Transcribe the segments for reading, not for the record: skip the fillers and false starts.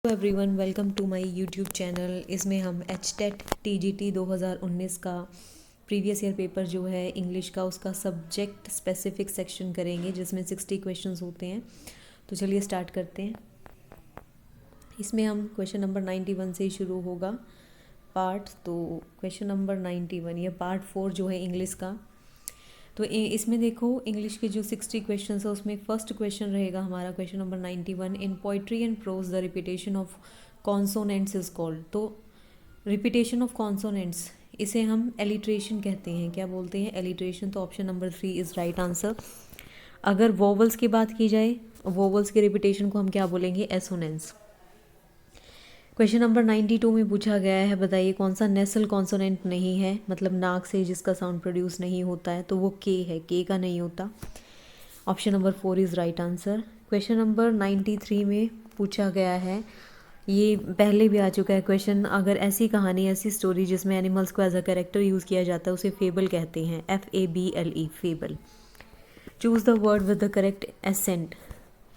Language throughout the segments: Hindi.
Hello everyone, welcome to my YouTube channel. इसमें हम एचटेट टीजीटी 2019 का प्रीवियस ईयर पेपर जो है इंग्लिश का, उसका सब्जेक्ट स्पेसिफिक सेक्शन करेंगे जिसमें 60 क्वेश्चंस होते हैं। तो चलिए स्टार्ट करते हैं। इसमें हम क्वेश्चन नंबर 91 से ही शुरू होगा पार्ट। तो क्वेश्चन नंबर 91 ये पार्ट 4 जो है इंग्लिश का। तो इसमें देखो, इंग्लिश के जो 60 क्वेश्चन है उसमें फर्स्ट क्वेश्चन रहेगा हमारा question number 91। In poetry and prose the repetition of consonants is called. तो रिपीटेशन ऑफ कॉन्सोनेंट्स, इसे हम एलिट्रेशन कहते हैं। क्या बोलते हैं? एलिट्रेशन। तो option number 3 is right answer. अगर वोवल्स की बात की जाए, वोवल्स के रिपीटेशन को हम क्या बोलेंगे? एसोनेंस। क्वेश्चन नंबर 92 में पूछा गया है, बताइए कौन सा नेसल कॉन्सोनेंट नहीं है, मतलब नाक से जिसका साउंड प्रोड्यूस नहीं होता है। तो वो के है, के का नहीं होता। Option number 4 is right answer. Question number 93 में पूछा गया है, ये पहले भी आ चुका है क्वेश्चन। अगर ऐसी कहानी, ऐसी स्टोरी जिसमें एनिमल्स को एज अ कैरेक्टर यूज़ किया जाता है उसे फेबल कहते हैं। FABLE, fable. Choose the word with the correct accent.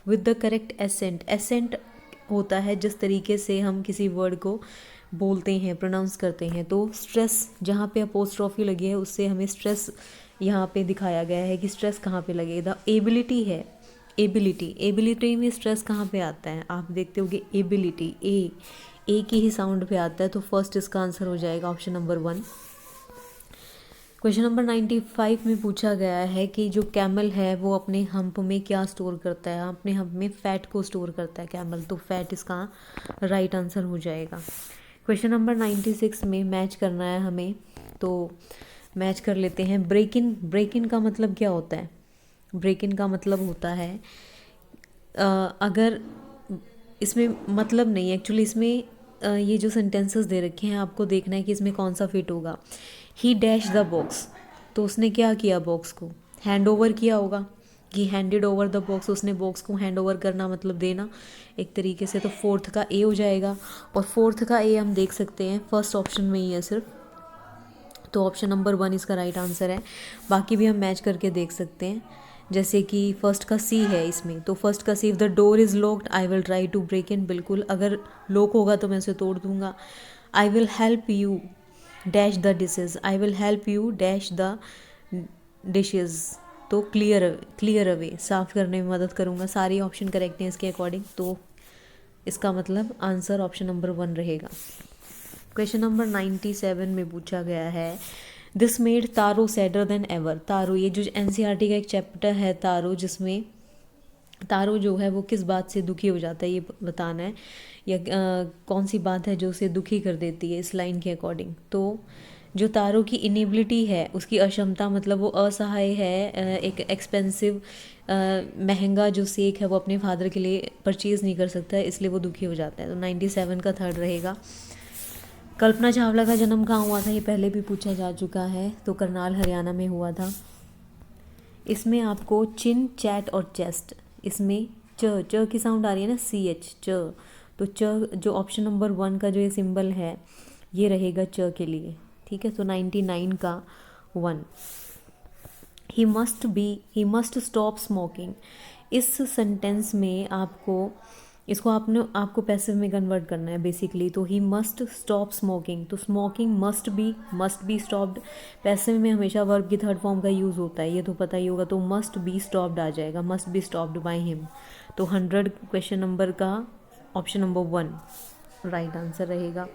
With the correct accent, accent होता है जिस तरीके से हम किसी वर्ड को बोलते हैं, प्रोनाउंस करते हैं। तो स्ट्रेस, जहाँ पे अपोस्ट्रॉफी लगी है उससे हमें स्ट्रेस यहाँ पे दिखाया गया है कि स्ट्रेस कहाँ पे लगेगा। एबिलिटी है, एबिलिटी, एबिलिटी में स्ट्रेस कहाँ पे आता है? आप देखते होगे एबिलिटी, ए की ही साउंड पे आता है। तो फर्स्ट इसका आंसर हो जाएगा ऑप्शन नंबर 1। क्वेश्चन नंबर 95 में पूछा गया है कि जो कैमल है वो अपने हम्प में क्या स्टोर करता है? अपने हम्प में फैट को स्टोर करता है कैमल। तो फैट इसका राइट आंसर हो जाएगा। क्वेश्चन नंबर 96 में मैच करना है हमें, तो मैच कर लेते हैं। ब्रेक इन, ब्रेक इन का मतलब क्या होता है? ब्रेक इन का मतलब होता है, अगर इसमें मतलब नहीं है एक्चुअली, इसमें ये जो सेंटेंसेस दे रखे हैं आपको देखना है कि इसमें कौन सा फिट होगा। ही डैश द बॉक्स, तो उसने क्या किया? बॉक्स को हैंड ओवर किया होगा। ही हैंडेड ओवर द बॉक्स, उसने बॉक्स को हैंड ओवर करना मतलब देना एक तरीके से। तो फोर्थ का ए हो जाएगा, और फोर्थ का ए हम देख सकते हैं फर्स्ट ऑप्शन में ही है सिर्फ। तो ऑप्शन नंबर 1 इसका राइट आंसर है। बाकी भी हम मैच करके देख सकते हैं, जैसे कि फर्स्ट का सी है इसमें। तो फर्स्ट का C, if the door is locked I will try to break in, बिल्कुल अगर लॉक होगा तो मैं उसे तोड़ दूंगा। I will help you dash the dishes, I will help you dash the dishes. तो क्लियर अवे, साफ़ करने में मदद करूँगा। सारी ऑप्शन करेक्ट हैं इसके अकॉर्डिंग, तो इसका मतलब आंसर ऑप्शन नंबर 1 रहेगा। क्वेश्चन नंबर 97 में पूछा गया है, this made Taro sadder than ever. Taro, ये जो NCERT का एक चैप्टर है तारो, जिसमें तारो जो है वो किस बात से दुखी हो जाता है ये बताना है, या कौन सी बात है जो उसे दुखी कर देती है इस लाइन के अकॉर्डिंग। तो जो तारो की इनेबिलिटी है, उसकी अक्षमता, मतलब वो असहाय है, एक एक्सपेंसिव महंगा जो सेक है वो अपने फादर के लिए परचेज़ नहीं कर सकता है, इसलिए वो दुखी हो जाता है। तो 97 का थर्ड रहेगा। कल्पना चावला का जन्म कहाँ हुआ था? ये पहले भी पूछा जा चुका है। तो करनाल, हरियाणा में हुआ था। इसमें आपको चिन, चैट और चेस्ट, इसमें च की साउंड आ रही है ना, CH, च। तो च जो ऑप्शन नंबर 1 का जो ये सिंबल है ये रहेगा च के लिए, ठीक है। तो 99 का 1। He must stop smoking. इस सेंटेंस में आपको पैसिव में कन्वर्ट करना है बेसिकली। तो ही मस्ट स्टॉप स्मोकिंग, तो smoking must be stopped. Passive में हमेशा वर्ब की थर्ड फॉर्म का यूज़ होता है, ये तो पता ही होगा। तो मस्ट बी स्टॉप्ड आ जाएगा, must be stopped by him. तो 100 क्वेश्चन नंबर का ऑप्शन नंबर 1 राइट आंसर रहेगा।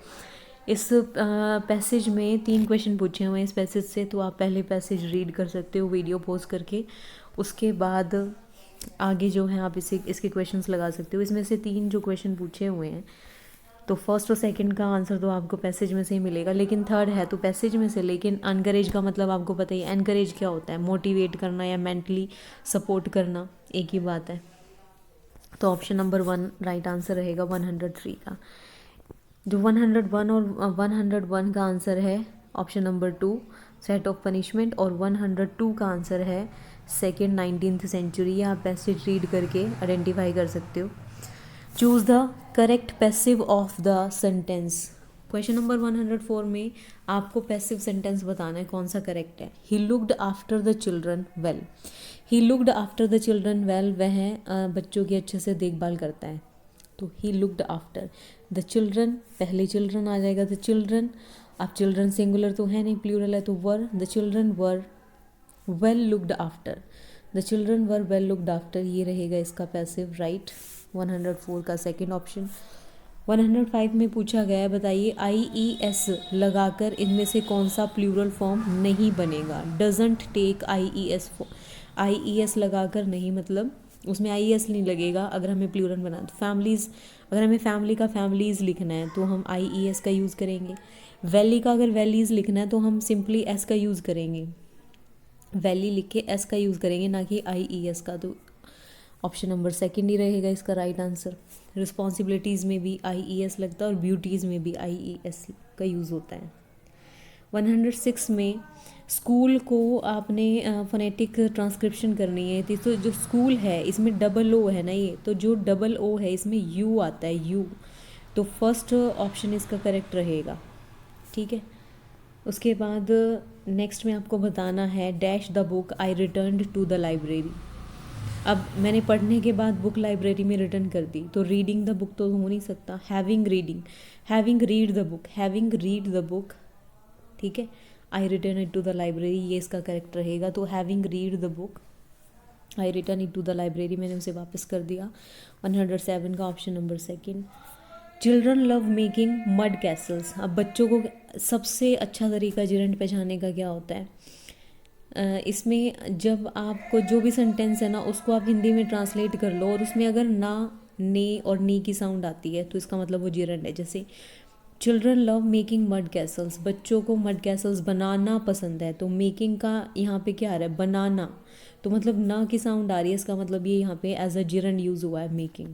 इस पैसेज में 3 क्वेश्चन पूछे हुए हैं इस पैसेज से, तो आप पहले पैसेज रीड कर सकते हो वीडियो पॉज करके। उसके बाद आगे जो है आप इसके क्वेश्चंस लगा सकते हो। इसमें से 3 जो क्वेश्चन पूछे हुए हैं, तो फर्स्ट और सेकंड का आंसर तो आपको पैसेज में से ही मिलेगा, लेकिन थर्ड है तो पैसेज में से। लेकिन अनकरेज का मतलब आपको पता ही है, एनकरेज क्या होता है? मोटिवेट करना या मेंटली सपोर्ट करना, एक ही बात है। तो ऑप्शन नंबर 1 राइट आंसर रहेगा 103 का। जो 101 और 101 का आंसर है option number 2 set of punishment, और 102 का आंसर है सेकेंड 19th सेंचुरी। आप पैसेज रीड करके आइडेंटिफाई कर सकते हो। Choose the correct passive of the sentence. Question number 104 में आपको पैसिव सेंटेंस बताना है कौन सा करेक्ट है। He looked after the children well. He looked after the children well, वह बच्चों की अच्छे से देखभाल करता है। तो he looked after. The children, पहले चिल्ड्रन आ जाएगा, द चिल्ड्रन। अब चिल्ड्रन सिंगुलर तो है नहीं, प्लूरल है, तो were, the children were well looked after. The children were well looked after, ये रहेगा इसका पैसिव, राइट। 104 का सेकेंड ऑप्शन। 105 में पूछा गया है, बताइए IES लगाकर इनमें से कौन सा प्लूरल फॉर्म नहीं बनेगा। डजंट टेक IES लगाकर नहीं, मतलब उसमें IES नहीं लगेगा अगर हमें प्लूरल बनाना। तो फैमिलीज़, अगर हमें फैमिली का फैमिलीज़ लिखना है तो हम IES का यूज़ करेंगे। वैली का अगर वैलीज़ लिखना है तो हम सिंपली S का यूज़ करेंगे, वैली लिख के S का यूज़ करेंगे, ना कि IES का। तो ऑप्शन नंबर सेकंड ही रहेगा इसका राइट आंसर। रिस्पॉन्सिबिलिटीज़ में भी IES लगता है और ब्यूटीज़ में भी IES का यूज़ होता है। 106 में स्कूल को आपने फोनेटिक ट्रांसक्रिप्शन करनी है, तो जो स्कूल है इसमें डबल ओ है ना, ये तो जो डबल ओ है इसमें यू आता है, यू, तो फर्स्ट ऑप्शन इसका करेक्ट रहेगा, ठीक है। उसके बाद नेक्स्ट में आपको बताना है dash the book I returned to the library. अब मैंने पढ़ने के बाद बुक लाइब्रेरी में रिटर्न कर दी, तो रीडिंग द बुक तो हो नहीं सकता, having reading, having read the book, having read the book, ठीक है। I return it to the library, ये इसका करेक्ट रहेगा। तो having read the book I return it to the library, मैंने उसे वापस कर दिया। 107 का option number second. Children love making mud castles. अब बच्चों को सबसे अच्छा तरीका जिरंड पहचानने का क्या होता है, इसमें जब आपको जो भी सेंटेंस है ना उसको आप हिंदी में ट्रांसलेट कर लो और उसमें अगर ना, ने और नी की साउंड आती है तो इसका मतलब वो जिरंड है। जैसे children love making mud Castle's, बच्चों को मड कैसल्स बनाना पसंद है, तो मेकिंग का यहाँ पे क्या आ रहा है, बनाना, तो मतलब ना की साउंड आ रही है, इसका मतलब ये यहाँ पे एज अ जिरंड यूज़ हुआ है मेकिंग,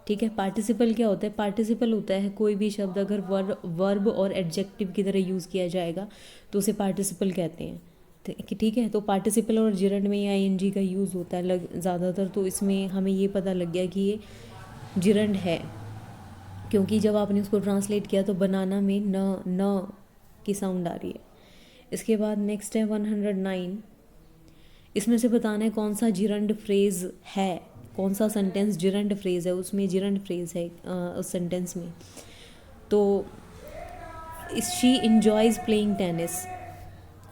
ठीक है। पार्टिसिपल क्या होता है, पार्टिसिपल होता है कोई भी शब्द अगर वर्ब और एडजेक्टिव की तरह यूज़ किया जाएगा तो उसे पार्टिसिपल कहते हैं, ठीक है। तो पार्टिसिपल और जिरंड में ING का यूज़ होता है ज़्यादातर, तो इसमें हमें ये पता लग गया कि ये जिरंड है, क्योंकि जब आपने उसको ट्रांसलेट किया तो बनाना में न की साउंड आ रही है। इसके बाद नेक्स्ट है 109, इसमें से बताना है कौन सा जिरंड फ्रेज़ है, कौन सा सेंटेंस जिरंड फ्रेज़ है, उसमें जिरंड फ्रेज़ है उस सेंटेंस में। तो she enjoys playing tennis,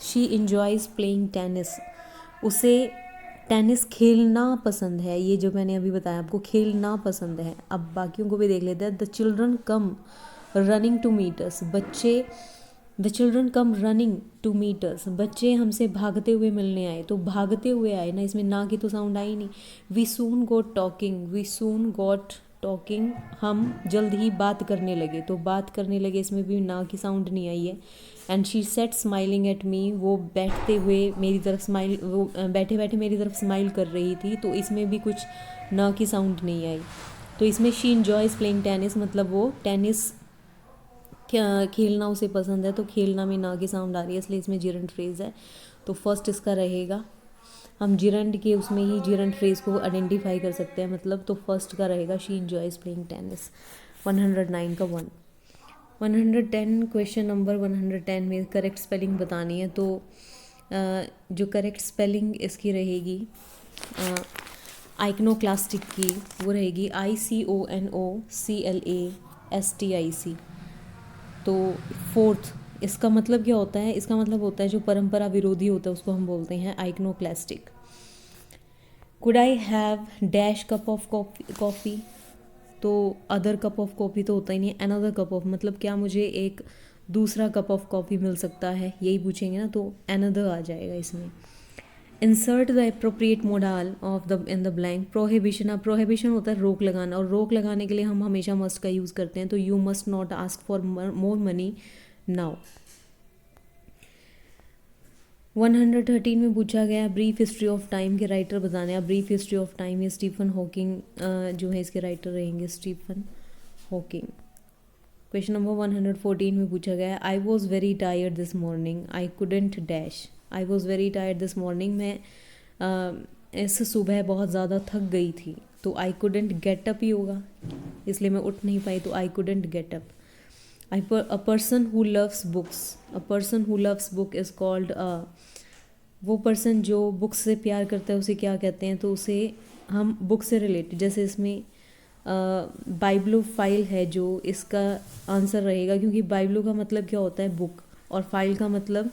she enjoys playing tennis, उसे टेनिस खेलना पसंद है, ये जो मैंने अभी बताया आपको, खेलना पसंद है। अब बाकियों को भी देख लेते हैं। The children come running to meet us, बच्चे, the children come running to meet us, बच्चे हमसे भागते हुए मिलने आए, तो भागते हुए आए ना, इसमें ना की तो साउंड आई नहीं। We soon got talking, we soon got talking, हम जल्द ही बात करने लगे, तो बात करने लगे, इसमें भी ना की साउंड नहीं आई है। And she said smiling at me, वो बैठते हुए मेरी तरफ स्माइल, वो बैठे बैठे मेरी तरफ स्माइल कर रही थी, तो इसमें भी कुछ ना की साउंड नहीं आई। तो इसमें शी इंजॉयज़ प्लेइंग टेनिस, मतलब वो टेनिस खेलना उसे पसंद है, तो खेलना में ना की साउंड आ रही है, इसलिए इसमें जिरंड फ्रेज़ है। तो फर्स्ट इसका रहेगा, हम जिरंड के उसमें ही जिरंड फ्रेज़ को आइडेंटिफाई कर सकते हैं, मतलब तो फर्स्ट का रहेगा शी इंजॉयज़ प्लेइंग टेनिस। 109 का 110 क्वेश्चन नंबर 110 में करेक्ट स्पेलिंग बतानी है, तो जो करेक्ट स्पेलिंग इसकी रहेगी आइकनोक्लास्टिक की, वो रहेगी ICONOCLASTIC। तो फोर्थ, इसका मतलब क्या होता है, इसका मतलब होता है जो परंपरा विरोधी होता है उसको हम बोलते हैं iconoclastic. Could I have dash cup of coffee, तो अदर कप ऑफ कॉफ़ी तो होता ही नहीं, अनदर कप ऑफ, मतलब क्या मुझे एक दूसरा कप ऑफ कॉफ़ी मिल सकता है, यही पूछेंगे ना, तो अनदर आ जाएगा इसमें। Insert the appropriate modal of the in the blank. Prohibition, अब प्रोहिबिशन होता है रोक लगाना, और रोक लगाने के लिए हम हमेशा मस्ट का यूज़ करते हैं, तो you must not ask for more money now. 113 में पूछा गया ब्रीफ हिस्ट्री ऑफ टाइम के राइटर बताने। अब ब्रीफ हिस्ट्री ऑफ टाइम ये स्टीफन हॉकिंग जो है इसके राइटर रहेंगे, स्टीफन हॉकिंग। क्वेश्चन नंबर 114 में पूछा गया I was very tired this morning I couldn't dash. I was very tired this morning, मैं इस सुबह बहुत ज़्यादा थक गई थी, तो आई कुडेंट गेट अप ही होगा, इसलिए मैं उठ नहीं पाई, तो I couldn't get up. A person who loves books, a person who loves book is called वो पर्सन जो बुक्स से प्यार करता है उसे क्या कहते हैं, तो उसे हम बुक से रिलेटेड, जैसे इसमें बाइब्लोफाइल है जो इसका आंसर रहेगा, क्योंकि बाइब्लो का मतलब क्या होता है बुक, और फाइल का मतलब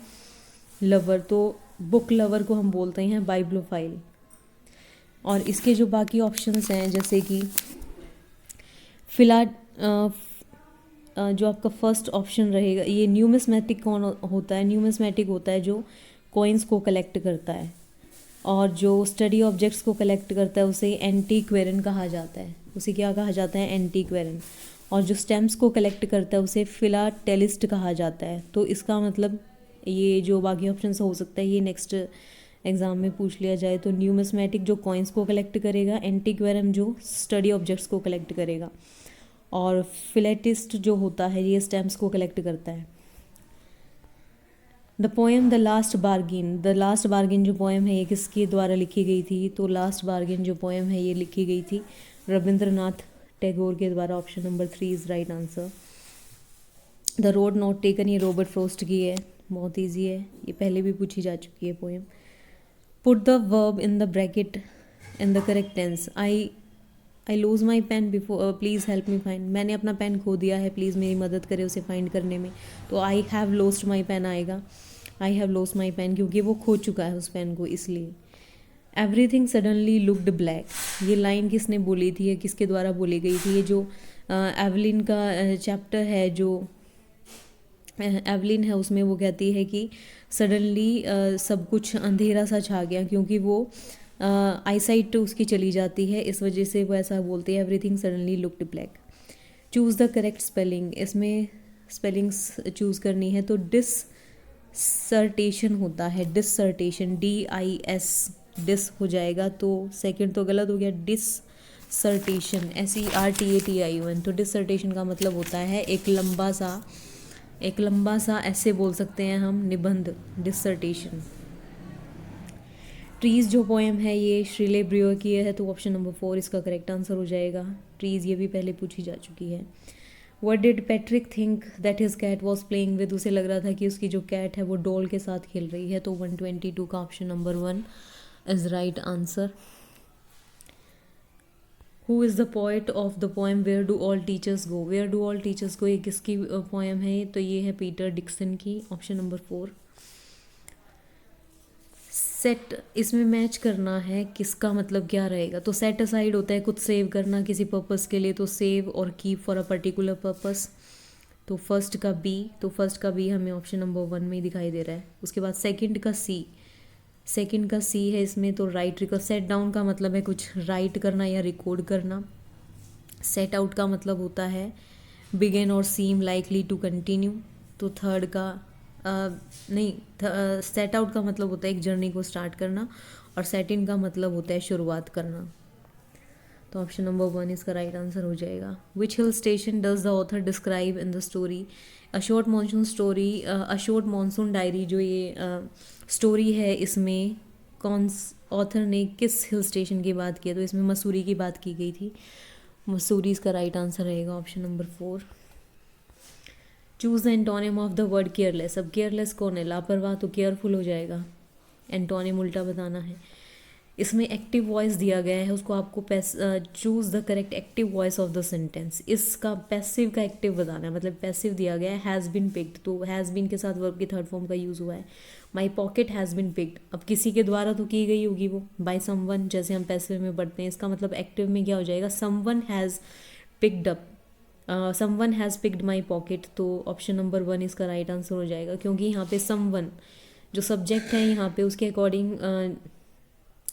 लवर, तो बुक लवर को हम बोलते हैं बाइब्लोफाइल। और इसके जो बाकी ऑप्शंस हैं जैसे कि फिला जो आपका फर्स्ट ऑप्शन रहेगा, ये न्यूमिस्मेटिक कौन होता है? न्यूमिस्मेटिक होता है जो कॉइन्स को कलेक्ट करता है, और जो स्टडी ऑब्जेक्ट्स को कलेक्ट करता है उसे एंटीक्वेरन कहा जाता है। उसे क्या कहा जाता है? एंटीक्वेरन। और जो स्टैम्प्स को कलेक्ट करता है उसे फिलाटेलिस्ट कहा जाता है। तो इसका मतलब ये जो बाकी ऑप्शन हो सकता है ये नेक्स्ट एग्ज़ाम में पूछ लिया जाए। तो न्यूमिस्मेटिक जो कॉइन्स को कलेक्ट करेगा, एंटीक्वेरन जो स्टडी ऑब्जेक्ट्स को कलेक्ट करेगा, और फिलेटिस्ट जो होता है ये स्टैम्प्स को कलेक्ट करता है। The poem the last bargain, the last bargain जो पोएम है ये किसके द्वारा लिखी गई थी? तो लास्ट बार्गिन जो पोएम है ये लिखी गई थी रविंद्रनाथ टैगोर के द्वारा। Option number 3 is right answer. The road not taken, ये रॉबर्ट फ्रॉस्ट की है, बहुत ईजी है, ये पहले भी पूछी जा चुकी है poem. Put the verb in the bracket in the correct tense. I lose my pen before, please help me find. मैंने अपना पेन खो दिया है, प्लीज़ मेरी मदद करें उसे फाइंड करने में। तो I have lost my pen आएगा। I have lost my pen क्योंकि वो खो चुका है उस पेन को, इसलिए। एवरीथिंग सडनली लुक्ड ब्लैक, ये लाइन किसने बोली थी या किसके द्वारा बोली गई थी? ये जो एवलिन का चैप्टर है, जो एवलिन है उसमें वो कहती है कि सडनली सब कुछ अंधेरा सा छा गया, क्योंकि वो आईसाइट उसकी चली जाती है, इस वजह से वो ऐसा बोलती है everything suddenly looked black. Choose the correct spelling, इसमें स्पेलिंग्स चूज़ करनी है। तो डिसर्टेशन होता है, डिसर्टेशन, DIS, डिस हो जाएगा, तो सेकंड तो गलत हो गया। Dissertation, SERTATION। तो डिसर्टेशन का मतलब होता है एक लंबा सा ऐसे बोल सकते हैं हम, निबंध, डिसर्टेशन। ट्रीज़ जो पोएम है ये श्रीले ब्रियो की है, तो ऑप्शन नंबर 4 इसका करेक्ट आंसर हो जाएगा। ट्रीज़ ये भी पहले पूछी जा चुकी है। What did Patrick think that his cat was playing with, उसे लग रहा था कि उसकी जो कैट है वो डॉल के साथ खेल रही है, तो 122 का option number 1 is right answer. Who is the poet of the poem where do all teachers go, where do all teachers go, ये किसकी पोएम है? तो ये है पीटर डिक्सन की, ऑप्शन नंबर 4। सेट, इसमें मैच करना है किसका मतलब क्या रहेगा। तो सेट असाइड होता है कुछ सेव करना किसी पर्पस के लिए, तो सेव और keep for a particular purpose. तो फर्स्ट का बी हमें ऑप्शन नंबर 1 में ही दिखाई दे रहा है। उसके बाद सेकंड का सी है इसमें, तो राइट रिकॉर्ड। सेट डाउन का मतलब है कुछ राइट करना या रिकॉर्ड करना। सेट आउट का मतलब होता है बिगिन और सीम लाइकली टू कंटिन्यू। तो थर्ड का सेट आउट का मतलब होता है एक जर्नी को स्टार्ट करना, और सेट इन का मतलब होता है शुरुआत करना। तो ऑप्शन नंबर 1 इसका राइट आंसर हो जाएगा। Which hill station does the author describe in the story? A short monsoon diary जो ये स्टोरी है, इसमें कौन ऑथर ने किस हिल स्टेशन की बात की है? तो इसमें मसूरी की बात की गई थी, मसूरी इसका राइट आंसर रहेगा, option number 4। Choose the antonym of the word careless. अब केयरलेस कौन है? लापरवाह, तो केयरफुल हो जाएगा। एंटोनिम उल्टा बताना है। इसमें एक्टिव वॉइस दिया गया है, उसको आपको choose the correct active voice of the sentence. इसका पैसिव का एक्टिव बताना है, मतलब पैसिव दिया गया है हैज़ बीन पिक्ड, तो हैज़ बीन के साथ वर्ब की थर्ड फॉर्म का यूज़ हुआ है। My pocket has been picked, अब किसी के द्वारा तो की गई होगी वो, बाय समवन, जैसे हम पैसिव में पढ़ते हैं। इसका मतलब एक्टिव में क्या हो जाएगा? Someone has picked up, someone has picked my pocket. तो ऑप्शन नंबर 1 इसका राइट आंसर हो जाएगा, क्योंकि यहाँ पे समवन जो सब्जेक्ट है यहाँ पे उसके अकॉर्डिंग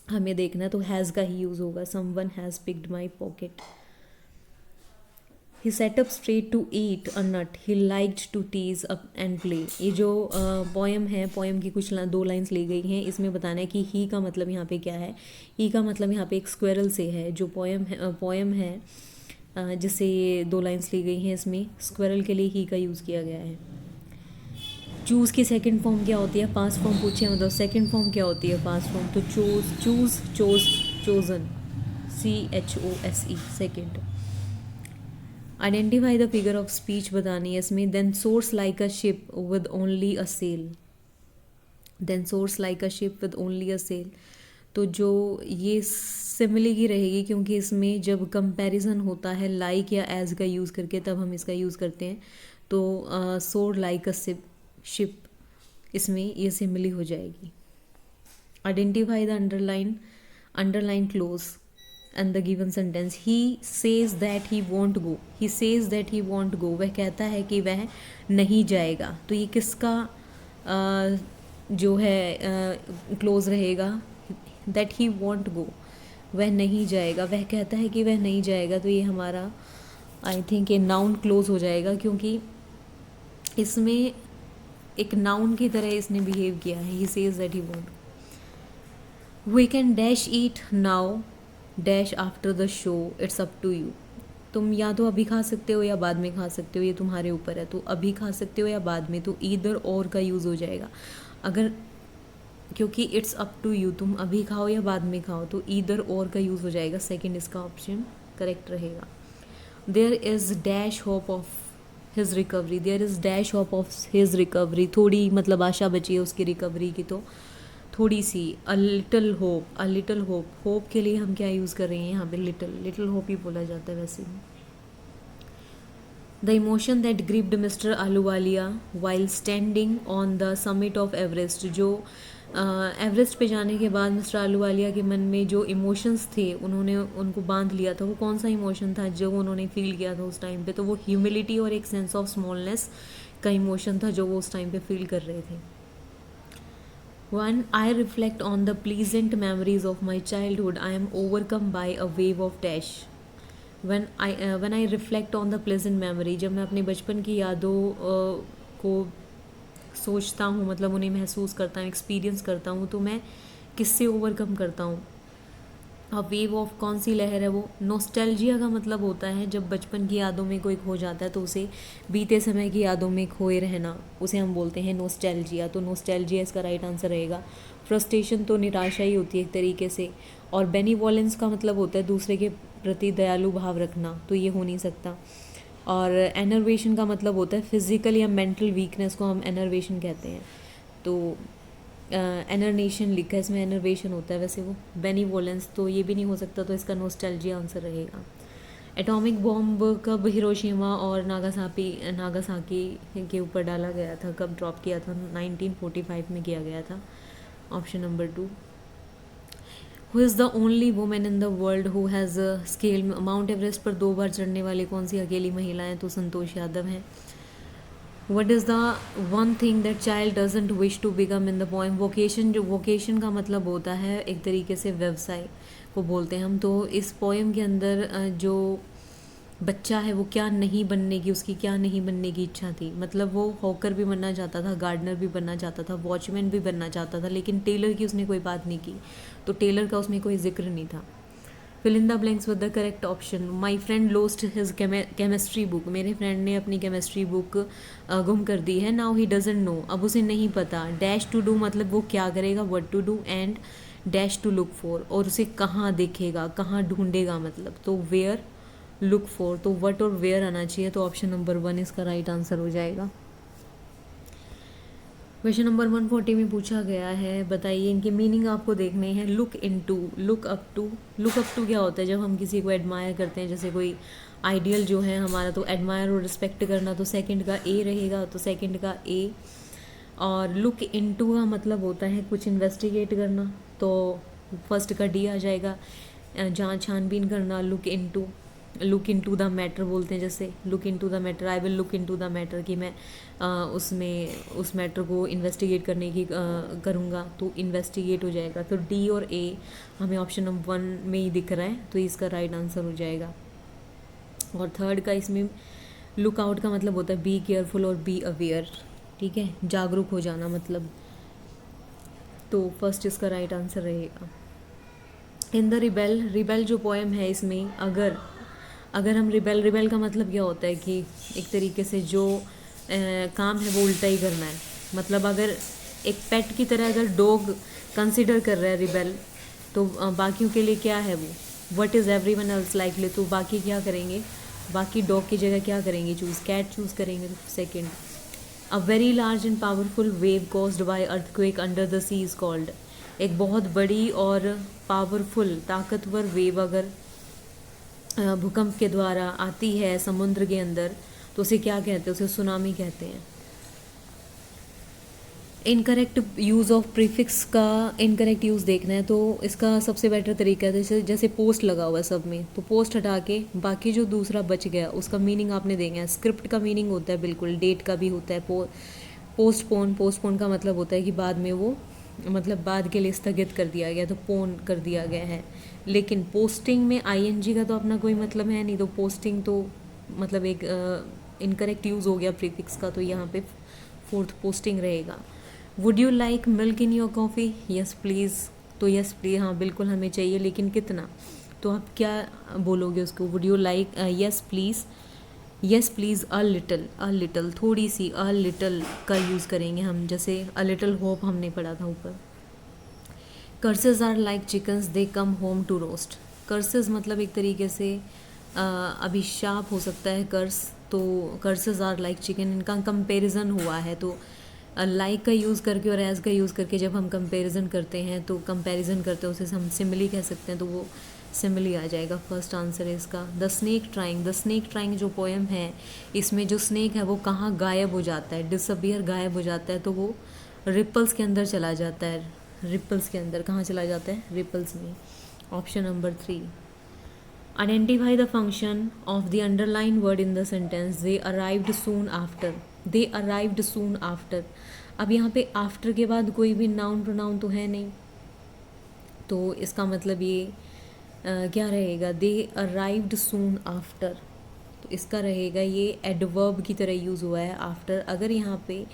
हमें देखना है, तो हैज़ का ही यूज़ होगा। Someone has picked my pocket. He set up straight to eat a nut, he liked to tease up and play. ये जो पोएम है, पोएम की कुछ 2 लाइन्स ली गई हैं, इसमें बताना है कि ही का मतलब यहाँ पे क्या है। ही का मतलब यहाँ पे एक स्क्वेरल से है, जो पोएम है जिससे ये 2 लाइन्स ली गई हैं, इसमें स्क्वेरल के लिए ही का यूज़ किया गया है। चूज़ की सेकंड फॉर्म क्या होती है? पास्ट फॉर्म पूछे मतलब सेकंड फॉर्म क्या होती है? Past form. तो chose, chosen, CHOSE, second. Identify the figure of speech बतानी है इसमें। Then soars like a ship with only a sail, then soars like a ship with only a sail. तो जो ये सिमिली की रहेगी, क्योंकि इसमें जब कंपैरिजन होता है लाइक या एज का यूज़ करके तब हम इसका यूज़ करते हैं। तो सोर लाइक अ शिप, इसमें ये सिमिली हो जाएगी। Identify the underline clause and the given sentence. He says that he won't go, he says that he won't go, वह कहता है कि वह नहीं जाएगा। तो ये किसका जो है क्लोज रहेगा? दैट ही वॉन्ट गो, वह नहीं जाएगा, वह कहता है कि वह नहीं जाएगा। तो ये हमारा आई थिंक ये नाउन क्लोज हो जाएगा, क्योंकि इसमें एक नाउन की तरह इसने बिहेव किया है। He says that he want. We can dash eat now dash after the show, it's up to you. तुम या तो अभी खा सकते हो या बाद में खा सकते हो, ये तुम्हारे ऊपर है। तो अभी खा सकते हो या बाद में, तो ईदर और का यूज़ हो जाएगा। अगर क्योंकि इट्स अप टू यू, तुम अभी खाओ या बाद में खाओ, तो ईदर और का यूज़ हो जाएगा। सेकंड इसका ऑप्शन करेक्ट रहेगा। There is dash hope of his recovery, there is dash hope of his recovery, थोड़ी मतलब आशा बची है उसकी रिकवरी की, तो थोड़ी सी अ लिटल होप। होप के लिए हम क्या यूज़ कर रहे हैं यहाँ पे? लिटिल होप ही बोला जाता है वैसे। The emotion that gripped mister Ahluwalia while standing on the summit of Everest, जो एवरेस्ट पे जाने के बाद मिस्टर आलूवालिया के मन में जो इमोशंस थे उन्होंने उनको बांध लिया था। वो कौन सा इमोशन था जो उन्होंने फील किया था उस टाइम पे? तो वो ह्यूमिलिटी और एक सेंस ऑफ स्मॉलनेस का इमोशन था जो वो उस टाइम पे फील कर रहे थे। When I reflect on the pleasant memories of my childhood, I am overcome by a wave of dash. When I reflect on the pleasant memory, जब मैं अपने बचपन की यादों को सोचता हूँ, मतलब उन्हें महसूस करता हूँ, एक्सपीरियंस करता हूँ, तो मैं किससे ओवरकम करता हूँ? अब वेव ऑफ कौन सी लहर है? वो नोस्टैल्जिया का मतलब होता है जब बचपन की यादों में कोई खो जाता है तो उसे बीते समय की यादों में खोए रहना, उसे हम बोलते हैं नोस्टैल्जिया। तो नोस्टैल्जिया इसका राइट आंसर रहेगा। फ्रस्ट्रेशन तो निराशा ही होती है एक तरीके से, और बेनीवोलेंस का मतलब होता है दूसरे के प्रति दयालु भाव रखना, तो ये हो नहीं सकता। और एनर्वेशन का मतलब होता है फिजिकल या मेंटल वीकनेस को हम एनर्वेशन कहते हैं। तो एनर्नेशन लिखा है इसमें, एनर्वेशन होता है वैसे वो। बेनीवोलेंस तो ये भी नहीं हो सकता, तो इसका नोस्टैल्जिया आंसर रहेगा। एटॉमिक बॉम्ब कब हिरोशिमा और नागासाकी के ऊपर डाला गया था, कब ड्रॉप किया था? 1945 में किया गया था। Option number 2। Who is the only women in the world who has scale mount Everest पर 2 बार चढ़ने वाली कौन सी अकेली महिला है? तो संतोष यादव हैं। What is the one thing that child doesn't wish to become in the poem? Vocation, जो वोकेशन का मतलब होता है एक तरीके से व्यवसाय को बोलते हैं हम। तो इस पोएम के अंदर जो बच्चा है वो क्या नहीं बनने की, उसकी क्या नहीं बनने की इच्छा थी? मतलब वो हॉकर भी बनना चाहता था, गार्डनर भी बनना चाहता था, वॉचमैन भी बनना चाहता था, लेकिन टेलर की उसने कोई बात नहीं की, तो टेलर का उसमें कोई जिक्र नहीं था। Fill in the blanks with the correct option. My friend lost his chemistry book, मेरे फ्रेंड ने अपनी केमिस्ट्री बुक गुम कर दी है। नाउ ही डजेंट नो, अब उसे नहीं पता। डैश टू डू मतलब वो क्या करेगा, what to do, and dash to look for, और उसे कहाँ देखेगा, कहाँ ढूंढेगा, मतलब तो वेयर लुक फॉर, तो व्हाट और वेयर आना चाहिए। तो ऑप्शन नंबर 1 इसका राइट आंसर हो जाएगा। क्वेश्चन नंबर 140 में पूछा गया है, बताइए इनके मीनिंग आपको देखने हैं। Look into, look up to. Look up to क्या होता है? जब हम किसी को एडमायर करते हैं, जैसे कोई आइडियल जो है हमारा, तो एडमायर और रिस्पेक्ट करना, तो सेकंड का ए रहेगा, तो सेकंड का ए। और लुक इनटू का मतलब होता है कुछ इन्वेस्टिगेट करना, तो फर्स्ट का डी आ जाएगा। जांच छानबीन करना, लुक इनटू द मैटर बोलते हैं, जैसे look into the matter, I will look into the matter, कि मैं उस मैटर को इन्वेस्टिगेट करने की करूँगा, तो इन्वेस्टिगेट हो जाएगा। तो डी और ए हमें ऑप्शन नंबर 1 में ही दिख रहा है, तो इसका राइट आंसर हो जाएगा। और थर्ड का इसमें लुक आउट का मतलब होता है बी केयरफुल और बी अवेयर, ठीक है, जागरूक हो जाना मतलब। तो फर्स्ट इसका राइट आंसर रहेगा। इन द रिबेल जो पोएम है इसमें, अगर हम रिबेल का मतलब क्या होता है कि एक तरीके से जो काम है वो उल्टा ही करना है। मतलब अगर एक पेट की तरह अगर डॉग कंसिडर कर रहा है रिबेल, तो बाकियों के लिए क्या है वो, what is everyone else likely, तो बाकी क्या करेंगे, बाकी डॉग की जगह क्या करेंगे, कैट चूज़ करेंगे। Second, a very large and powerful wave caused by earthquake under the sea is called. एक बहुत बड़ी और पावरफुल ताकतवर वेव अगर भूकंप के द्वारा आती है समुद्र के अंदर तो उसे क्या कहते हैं, उसे सुनामी कहते हैं। इनकरेक्ट यूज़ ऑफ प्रीफिक्स का इनकरेक्ट यूज़ देखना है तो इसका सबसे बेटर तरीका है जैसे पोस्ट लगा हुआ है सब में, तो पोस्ट हटा के बाकी जो दूसरा बच गया उसका मीनिंग आपने देंगे है। स्क्रिप्ट का मीनिंग होता है बिल्कुल, डेट का भी होता है। पोस्टपोन का मतलब होता है कि बाद में वो मतलब बाद के लिए स्थगित कर दिया गया, तो पोन कर दिया गया है। लेकिन पोस्टिंग में आईएनजी का तो अपना कोई मतलब है नहीं, तो पोस्टिंग तो मतलब एक इनकरेक्ट यूज़ हो गया प्रीफिक्स का, तो यहाँ पे फोर्थ पोस्टिंग रहेगा। Would you like milk in your coffee? Yes please, तो यस प्लीज़, हाँ बिल्कुल हमें चाहिए, लेकिन कितना? तो आप क्या बोलोगे उसको? Would you like yes please a little, थोड़ी सी, अ लिटल का यूज़ करेंगे हम, जैसे अ लिटल होप हमने पढ़ा था ऊपर। Curses are like chickens they come home to roast. Curses मतलब एक तरीके से अभिशाप हो सकता है कर्स, तो कर्सेस आर लाइक चिकन, इनका कंपैरिजन हुआ है, तो लाइक का यूज़ करके और एज का यूज़ करके जब हम कंपैरिजन करते हैं तो कंपैरिजन करते हैं उसे हम सिमिली कह सकते हैं, तो वो सिमिली आ जाएगा। फर्स्ट आंसर है इसका। द स्नेक ट्राइंग जो पोएम है इसमें जो स्नेक है वो कहाँ गायब हो जाता है, डिसअपियर गायब हो जाता है, तो वो रिपल्स के अंदर चला जाता है। रिपल्स के अंदर कहाँ चला जाता है? रिपल्स में। Option number 3। Identify the function of the underline word in the sentence they arrived soon after. अब यहाँ पे आफ्टर के बाद कोई भी नाउन प्रोनाउन तो है नहीं, तो इसका मतलब ये क्या रहेगा? दे अराइव्ड सून आफ्टर, तो इसका रहेगा ये एडवर्ब की तरह यूज़ हुआ है आफ्टर। अगर यहाँ पे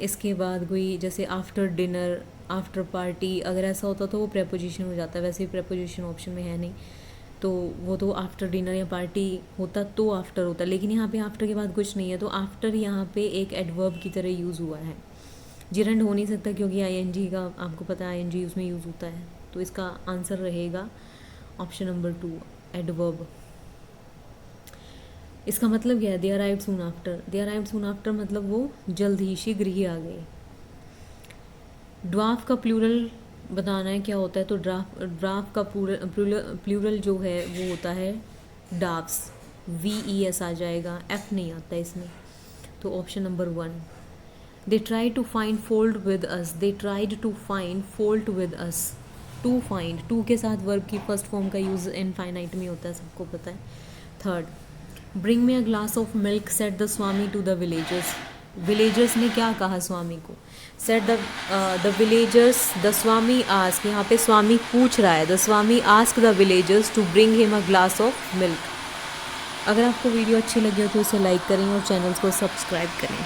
इसके बाद कोई जैसे आफ्टर डिनर, आफ्टर पार्टी, अगर ऐसा होता तो वो प्रेपोजिशन हो जाता है, वैसे ही प्रेपोजिशन ऑप्शन में है नहीं, तो वो तो आफ्टर डिनर या पार्टी होता तो आफ्टर होता, लेकिन यहाँ पे आफ्टर के बाद कुछ नहीं है, तो आफ्टर यहाँ पे एक एडवर्ब की तरह यूज़ हुआ है। जिरंड हो नहीं सकता क्योंकि आईएनजी का आपको पता है आईएनजी उसमें यूज़ होता है, तो इसका आंसर रहेगा ऑप्शन नंबर 2 एडवर्ब। इसका मतलब क्या है? दे अराइव्ड सून आफ्टर मतलब वो जल्द ही, शीघ्र ही आ गए। ड्वार्फ का प्लूरल बताना है क्या होता है, तो ड्राफ का प्लूरल जो है वो होता है डाफ्स, VES आ जाएगा, F नहीं आता इसमें, तो option number 1। They try to find fault with us, to find, to के साथ वर्ब की फर्स्ट फॉर्म का यूज़ इनफाइनाइट में होता है, सबको पता है। 3rd, bring me a glass of milk said the Swami to the villagers ने क्या कहा स्वामी को? Said the villagers, the Swami ask, यहाँ पे स्वामी पूछ रहा है, the Swami ask the villagers to bring him a glass of milk. अगर आपको वीडियो अच्छी लगी हो तो इसे लाइक करें और चैनल को सब्सक्राइब करें।